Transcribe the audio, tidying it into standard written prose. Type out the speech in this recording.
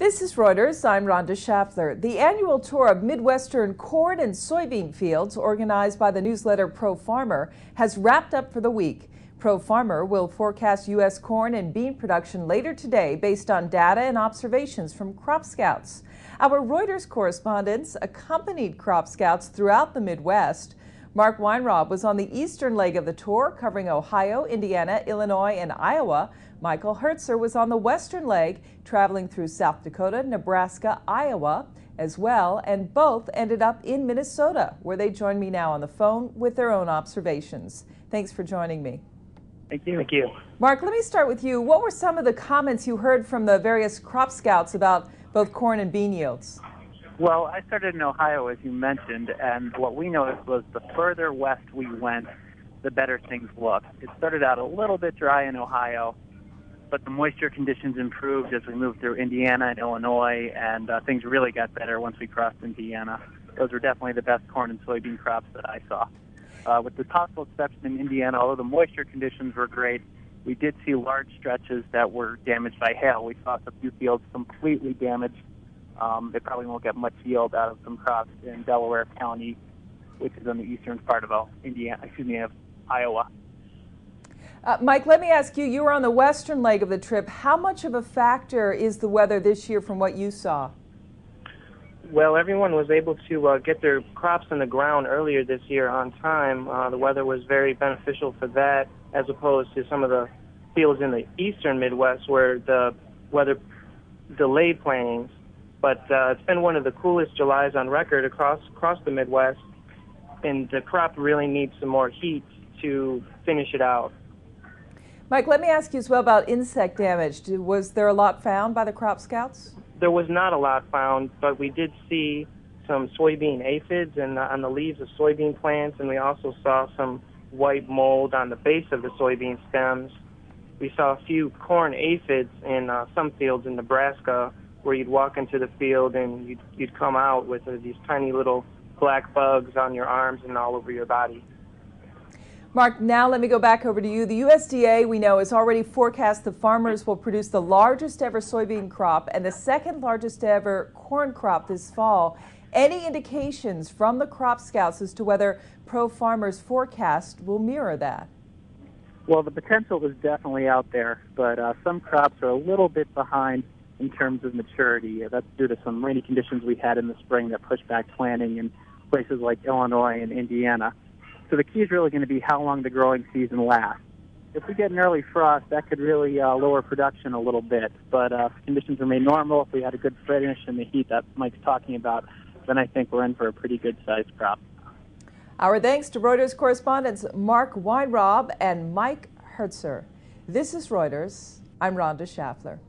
This is Reuters. I'm Rhonda Schaffler. The annual tour of Midwestern corn and soybean fields, organized by the newsletter Pro Farmer, has wrapped up for the week. Pro Farmer will forecast U.S. corn and bean production later today based on data and observations from crop scouts. Our Reuters correspondents accompanied crop scouts throughout the Midwest. Mark Weinraub was on the eastern leg of the tour, covering Ohio, Indiana, Illinois, and Iowa. Michael Hertzer was on the western leg, traveling through South Dakota, Nebraska, Iowa as well, and both ended up in Minnesota, where they join me now on the phone with their own observations. Thanks for joining me. Thank you. Thank you. Mark, let me start with you. What were some of the comments you heard from the various crop scouts about both corn and bean yields? Well, I started in Ohio, as you mentioned, and what we noticed was the further west we went, the better things looked. It started out a little bit dry in Ohio, but the moisture conditions improved as we moved through Indiana and Illinois, and things really got better once we crossed Indiana. Those were definitely the best corn and soybean crops that I saw. With the possible exception in Indiana, although the moisture conditions were great, we did see large stretches that were damaged by hail. We saw some few fields completely damaged. They probably won't get much yield out of some crops in Delaware County, which is on the eastern part of Iowa. Mike, let me ask you, you were on the western leg of the trip. How much of a factor is the weather this year from what you saw? Well, everyone was able to get their crops in the ground earlier this year on time. The weather was very beneficial for that, as opposed to some of the fields in the eastern Midwest where the weather delayed plantings. But it's been one of the coolest Julys on record across the Midwest, and the crop really needs some more heat to finish it out. Mike, let me ask you as well about insect damage. Was there a lot found by the crop scouts? There was not a lot found, but we did see some soybean aphids on the leaves of soybean plants, and we also saw some white mold on the base of the soybean stems. We saw a few corn aphids in some fields in Nebraska, where you'd walk into the field and you'd come out with these tiny little black bugs on your arms and all over your body. Mark, now let me go back over to you. The USDA, we know, has already forecast the farmers will produce the largest ever soybean crop and the second largest ever corn crop this fall. Any indications from the crop scouts as to whether Pro Farmer's forecast will mirror that? Well, the potential is definitely out there, but some crops are a little bit behind in terms of maturity. That's due to some rainy conditions we had in the spring that pushed back planting in places like Illinois and Indiana. So the key is really going to be how long the growing season lasts. If we get an early frost, that could really lower production a little bit. But if conditions remain normal, if we had a good finish and the heat that Mike's talking about, then I think we're in for a pretty good-sized crop. Our thanks to Reuters correspondents Mark Weinraub and Mike Hertzer. This is Reuters. I'm Rhonda Schaffler.